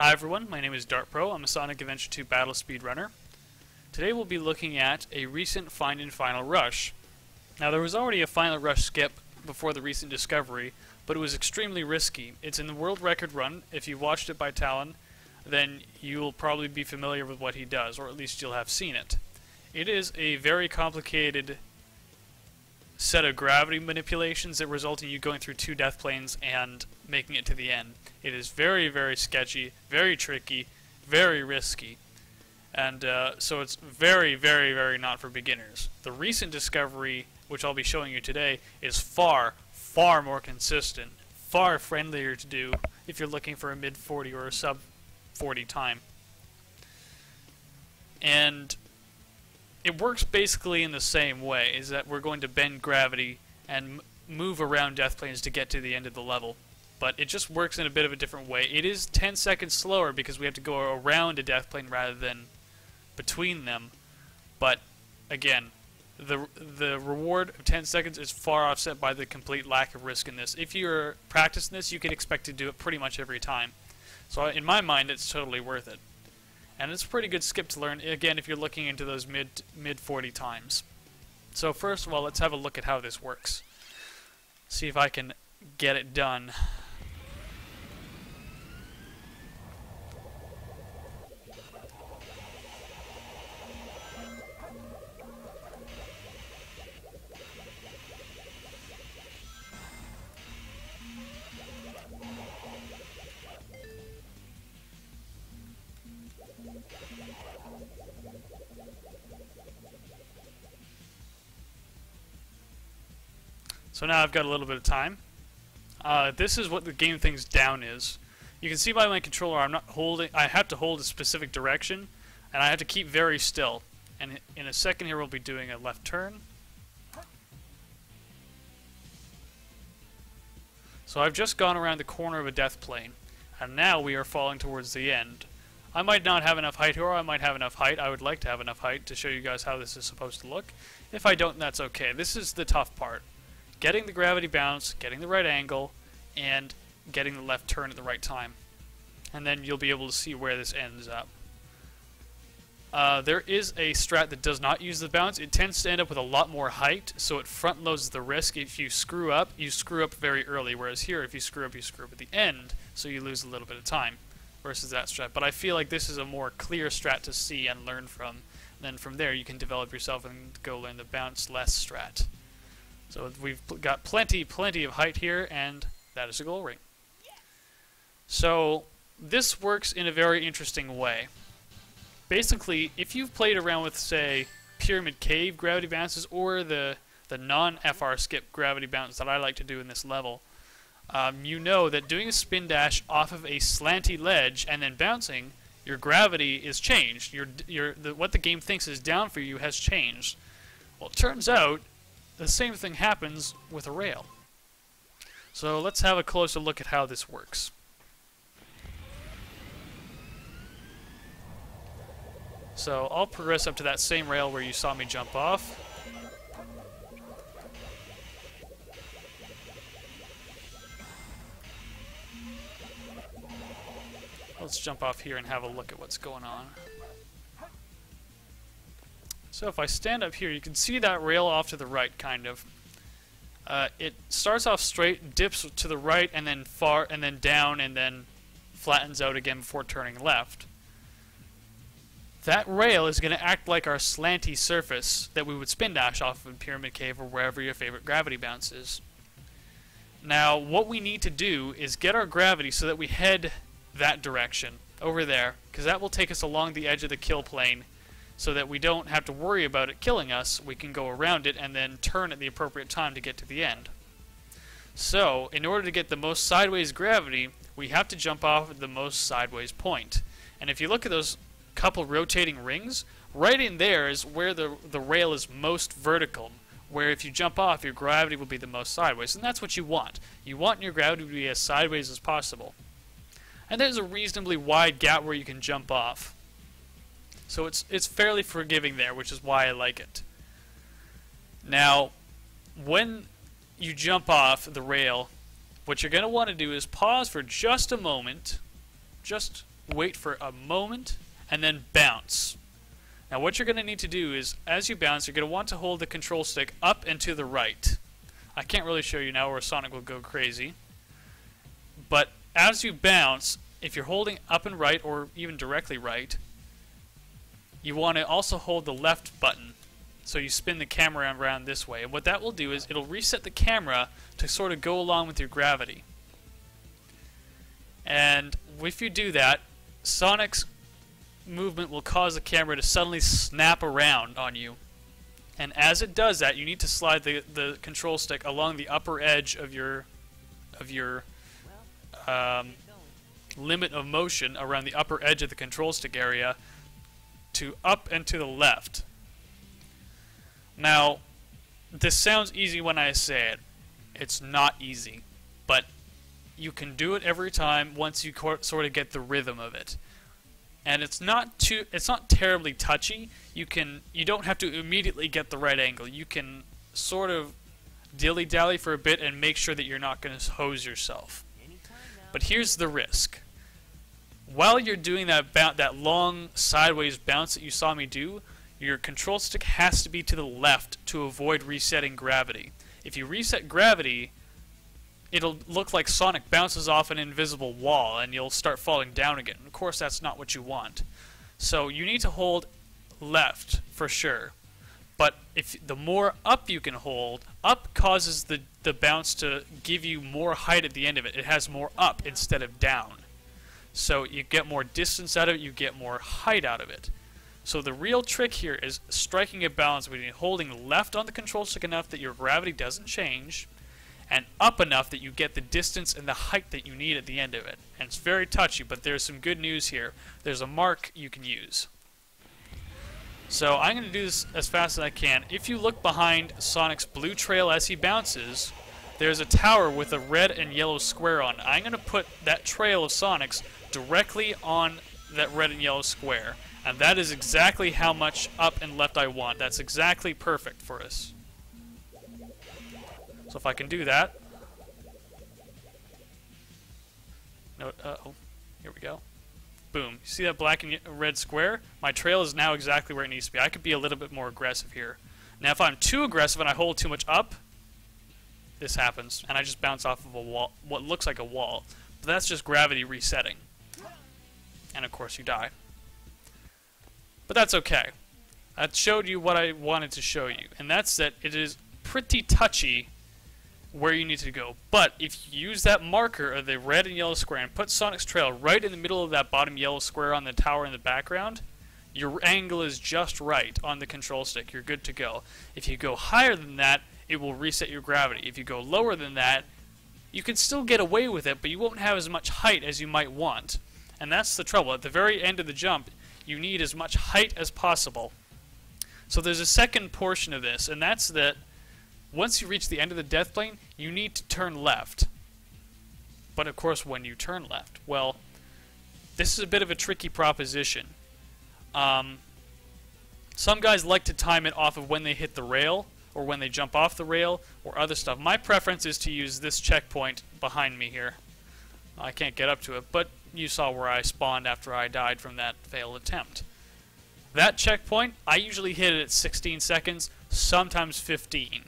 Hi everyone, my name is DartPro. I'm a Sonic Adventure 2 battle speedrunner. Today we'll be looking at a recent Find and Final Rush. Now there was already a Final Rush skip before the recent discovery, but it was extremely risky. It's in the world record run. If you watched it by Talon, then you'll probably be familiar with what he does, or at least you'll have seen it. It is a very complicated set of gravity manipulations that result in you going through two death planes and making it to the end. It is very, very sketchy, very tricky, very risky, and so it's very, very, very not for beginners. The recent discovery, which I'll be showing you today, is far, far more consistent, far friendlier to do if you're looking for a mid 40 or a sub 40 time. And it works basically in the same way, is that we're going to bend gravity and move around death planes to get to the end of the level. But it just works in a bit of a different way. It is 10 seconds slower because we have to go around a death plane rather than between them. But again, the reward of 10 seconds is far offset by the complete lack of risk in this. If you're practicing this, you can expect to do it pretty much every time. So in my mind, it's totally worth it. And it's a pretty good skip to learn, again, if you're looking into those mid 40 times. So first of all, let's have a look at how this works. See if I can get it done. So now I've got a little bit of time. This is what the game thinks down is. You can see by my controller I'm not holding. I have to hold a specific direction, and I have to keep very still. And in a second here we'll be doing a left turn. So I've just gone around the corner of a death plane, and now we are falling towards the end. I might not have enough height here, or I might have enough height. I would like to have enough height to show you guys how this is supposed to look. If I don't, that's okay. This is the tough part. Getting the gravity bounce, getting the right angle, and getting the left turn at the right time. And then you'll be able to see where this ends up. There is a strat that does not use the bounce. It tends to end up with a lot more height, so it front loads the risk. If you screw up very early, whereas here, if you screw up at the end, so you lose a little bit of time versus that strat. But I feel like this is a more clear strat to see and learn from. Then from there, you can develop yourself and go learn the bounce less strat. So we've got plenty of height here, and that is a goal ring. So this works in a very interesting way. Basically, if you've played around with, say, Pyramid Cave gravity bounces or the non-FR skip gravity bounce that I like to do in this level, you know that doing a spin dash off of a slanty ledge and then bouncing, your gravity is changed. What the game thinks is down for you has changed. Well, it turns out the same thing happens with a rail. So let's have a closer look at how this works. So I'll progress up to that same rail where you saw me jump off. Let's jump off here and have a look at what's going on. So if I stand up here, you can see that rail off to the right, kind of. It starts off straight, dips to the right, and then far, and then down, and then flattens out again before turning left. That rail is going to act like our slanty surface that we would spin dash off of in Pyramid Cave or wherever your favorite gravity bounce is. Now, what we need to do is get our gravity so that we head that direction, over there, because that will take us along the edge of the kill plane, so that we don't have to worry about it killing us. We can go around it and then turn at the appropriate time to get to the end. So, in order to get the most sideways gravity, we have to jump off at the most sideways point. And if you look at those couple rotating rings, right in there is where the rail is most vertical, where if you jump off, your gravity will be the most sideways. And that's what you want. You want your gravity to be as sideways as possible. And there's a reasonably wide gap where you can jump off. So it's fairly forgiving there, which is why I like it. Now, when you jump off the rail, what you're going to want to do is pause for just a moment, just wait for a moment, and then bounce. Now what you're going to need to do is, as you bounce, you're going to want to hold the control stick up and to the right. I can't really show you now or Sonic will go crazy. But as you bounce, if you're holding up and right, or even directly right, you want to also hold the left button. So you spin the camera around this way. And what that will do is it'll reset the camera to sort of go along with your gravity. And if you do that, Sonic's movement will cause the camera to suddenly snap around on you. And as it does that, you need to slide the control stick along the upper edge of your limit of motion around the upper edge of the control stick area to up and to the left. Now, this sounds easy when I say it. It's not easy, but you can do it every time once you sort of get the rhythm of it. And it's not terribly touchy. You don't have to immediately get the right angle. You can sort of dilly-dally for a bit and make sure that you're not going to hose yourself. But here's the risk. While you're doing that long sideways bounce that you saw me do, your control stick has to be to the left to avoid resetting gravity. If you reset gravity, it'll look like Sonic bounces off an invisible wall and you'll start falling down again. Of course, that's not what you want. So you need to hold left for sure. But if the more up you can hold, up causes the bounce to give you more height at the end of it. It has more up instead of down. So you get more distance out of it, you get more height out of it. So the real trick here is striking a balance between holding left on the control stick enough that your gravity doesn't change, and up enough that you get the distance and the height that you need at the end of it. And it's very touchy, but there's some good news here. There's a mark you can use. So I'm going to do this as fast as I can. If you look behind Sonic's blue trail as he bounces, there's a tower with a red and yellow square on it. I'm going to put that trail of Sonic's directly on that red and yellow square. And that is exactly how much up and left I want. That's exactly perfect for us. So if I can do that. No, uh-oh. Here we go. Boom. You see that black and red square? My trail is now exactly where it needs to be. I could be a little bit more aggressive here. Now if I'm too aggressive and I hold too much up, this happens. And I just bounce off of a wall, what looks like a wall. But that's just gravity resetting. And of course you die. But that's okay. I showed you what I wanted to show you. And that's that it is pretty touchy where you need to go. But if you use that marker of the red and yellow square and put Sonic's trail right in the middle of that bottom yellow square on the tower in the background, your angle is just right on the control stick. You're good to go. If you go higher than that, it will reset your gravity. If you go lower than that, you can still get away with it, but you won't have as much height as you might want. And that's the trouble. At the very end of the jump, you need as much height as possible. So there's a second portion of this, and that's that once you reach the end of the death plane, you need to turn left. But of course, when you turn left, well, this is a bit of a tricky proposition. Some guys like to time it off of when they hit the rail, or when they jump off the rail, or other stuff. My preference is to use this checkpoint behind me here. I can't get up to it, but you saw where I spawned after I died from that failed attempt. That checkpoint, I usually hit it at 16 seconds, sometimes 15.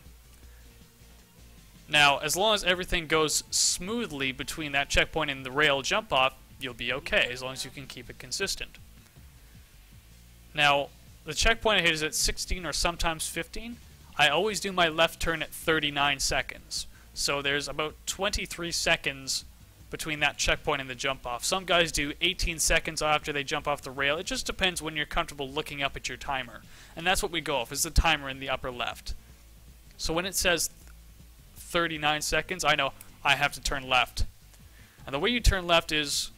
Now, as long as everything goes smoothly between that checkpoint and the rail jump off, you'll be okay, as long as you can keep it consistent. Now, the checkpoint I hit is at 16 or sometimes 15. I always do my left turn at 39 seconds. So there's about 23 seconds between that checkpoint and the jump off. Some guys do 18 seconds after they jump off the rail. It just depends when you're comfortable looking up at your timer. And that's what we go off, is the timer in the upper left. So when it says 39 seconds, I know I have to turn left. And the way you turn left is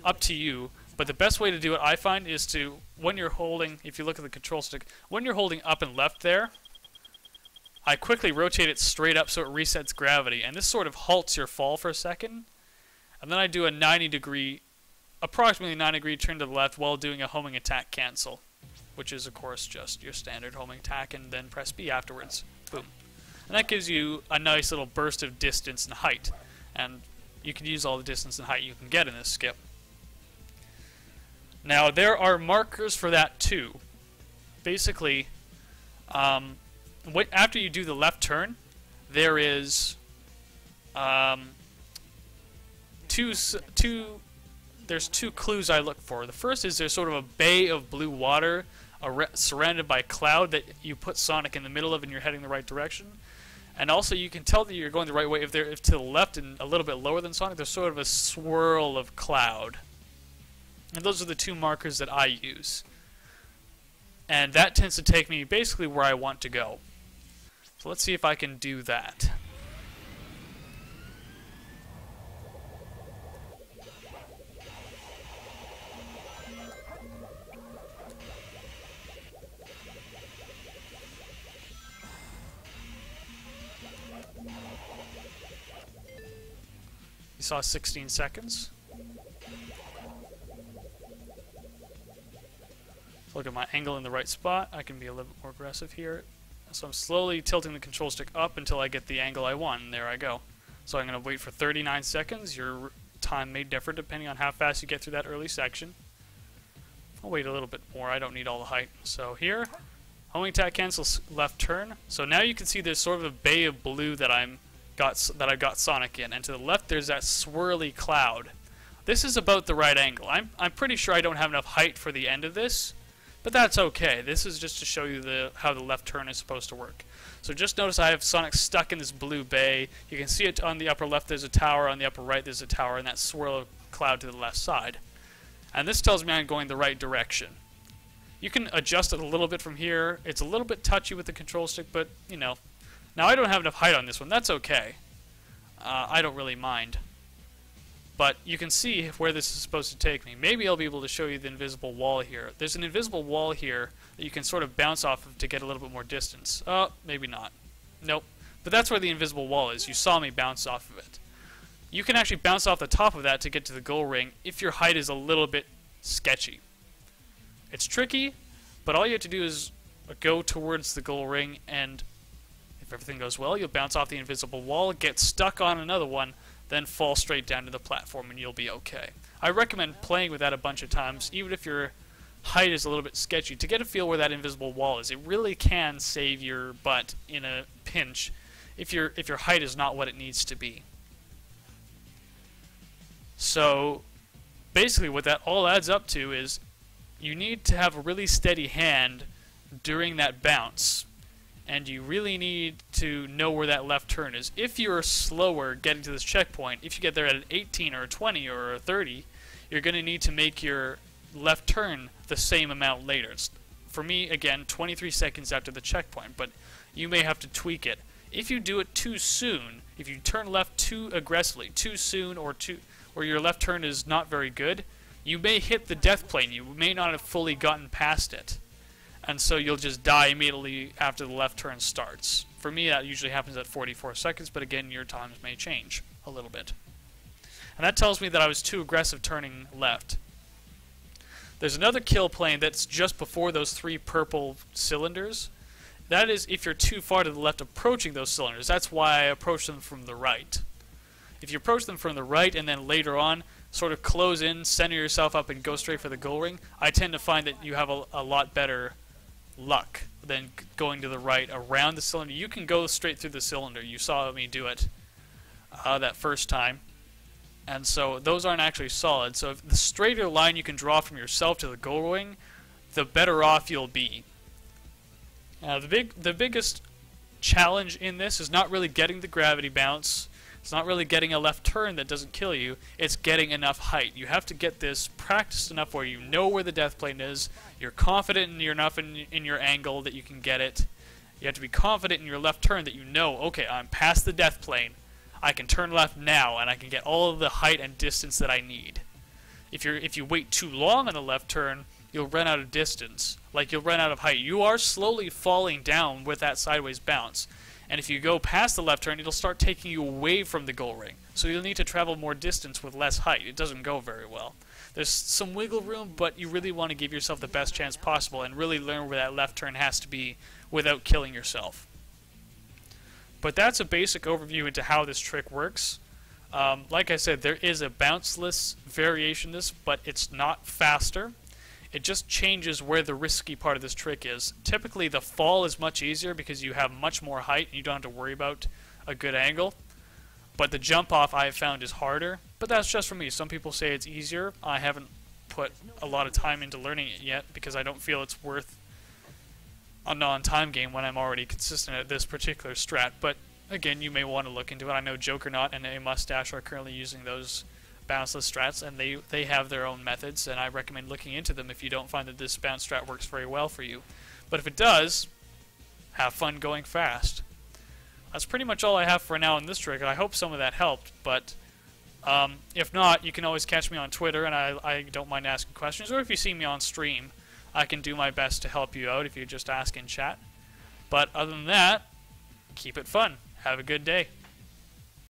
up to you, but the best way to do it, I find, is to, when you're holding, if you look at the control stick, when you're holding up and left there, I quickly rotate it straight up so it resets gravity, and this sort of halts your fall for a second, and then I do a 90-degree, approximately 90-degree turn to the left while doing a homing attack cancel, which is, of course, just your standard homing attack, and then press B afterwards. Boom. And that gives you a nice little burst of distance and height, and you can use all the distance and height you can get in this skip. Now there are markers for that too. Basically, after you do the left turn, there is there's two clues I look for. The first is there's sort of a bay of blue water surrounded by a cloud that you put Sonic in the middle of and you're heading the right direction. And also you can tell that you're going the right way if to the left and a little bit lower than Sonic, there's sort of a swirl of cloud. And those are the two markers that I use. And that tends to take me basically where I want to go. So let's see if I can do that. You saw 16 seconds. Look at my angle in the right spot. I can be a little bit more aggressive here. So I'm slowly tilting the control stick up until I get the angle I want, and there I go. So I'm going to wait for 39 seconds. Your time may differ depending on how fast you get through that early section. I'll wait a little bit more. I don't need all the height. So here, homing attack cancels left turn. So now you can see there's sort of a bay of blue that I've got Sonic in, and to the left there's that swirly cloud. This is about the right angle. I'm pretty sure I don't have enough height for the end of this, but that's okay. This is just to show you how the left turn is supposed to work. So just notice I have Sonic stuck in this blue bay. You can see it on the upper left there's a tower, on the upper right there's a tower, and that swirl of cloud to the left side. And this tells me I'm going the right direction. You can adjust it a little bit from here. It's a little bit touchy with the control stick, but, you know. Now I don't have enough height on this one. That's okay. I don't really mind. But you can see where this is supposed to take me. Maybe I'll be able to show you the invisible wall here. There's an invisible wall here that you can sort of bounce off of to get a little bit more distance. Oh, maybe not. Nope. But that's where the invisible wall is. You saw me bounce off of it. You can actually bounce off the top of that to get to the goal ring if your height is a little bit sketchy. It's tricky, but all you have to do is go towards the goal ring, and if everything goes well, you'll bounce off the invisible wall, get stuck on another one, then fall straight down to the platform and you'll be okay. I recommend playing with that a bunch of times, even if your height is a little bit sketchy, to get a feel where that invisible wall is. It really can save your butt in a pinch if your height is not what it needs to be. So basically what that all adds up to is you need to have a really steady hand during that bounce, and you really need to know where that left turn is. If you're slower getting to this checkpoint, if you get there at an 18 or a 20 or a 30, you're going to need to make your left turn the same amount later. It's, for me, again, 23 seconds after the checkpoint, but you may have to tweak it. If you do it too soon, if you turn left too aggressively, too soon, or your left turn is not very good, you may hit the death plane. You may not have fully gotten past it. And so you'll just die immediately after the left turn starts. For me, that usually happens at 44 seconds, but again, your times may change a little bit. And that tells me that I was too aggressive turning left. There's another kill plane that's just before those three purple cylinders. That is if you're too far to the left approaching those cylinders. That's why I approach them from the right. If you approach them from the right and then later on sort of close in, center yourself up, and go straight for the goal ring, I tend to find that you have a lot better luck than going to the right around the cylinder. You can go straight through the cylinder. You saw me do it that first time. And so those aren't actually solid. So if the straighter line you can draw from yourself to the goal ring, the better off you'll be. The biggest challenge in this is not really getting the gravity bounce. It's not really getting a left turn that doesn't kill you. It's getting enough height. You have to get this practiced enough where you know where the death plane is. You're confident enough in your angle that you can get it. You have to be confident in your left turn that you know, okay, I'm past the death plane. I can turn left now, and I can get all of the height and distance that I need. If you wait too long on the left turn, you'll run out of distance. Like, you'll run out of height. You are slowly falling down with that sideways bounce. And if you go past the left turn, it'll start taking you away from the goal ring. So you'll need to travel more distance with less height. It doesn't go very well. There's some wiggle room, but you really want to give yourself the best chance possible and really learn where that left turn has to be without killing yourself. But that's a basic overview into how this trick works. Like I said, there is a bounceless variation of this, but it's not faster. it just changes where the risky part of this trick is. Typically the fall is much easier because you have much more height and you don't have to worry about a good angle. But the jump off I have found is harder, but that's just for me. Some people say it's easier. I haven't put a lot of time into learning it yet because I don't feel it's worth a non-time game when I'm already consistent at this particular strat. But again, you may want to look into it. I know Jokernaut and A Mustache are currently using those bounceless strats, and they have their own methods, and I recommend looking into them if you don't find that this bounce strat works very well for you. But if it does, have fun going fast. That's pretty much all I have for now on this trick. I hope some of that helped, but if not, you can always catch me on Twitter, and I don't mind asking questions, or if you see me on stream, I can do my best to help you out if you just ask in chat. But other than that, keep it fun. Have a good day.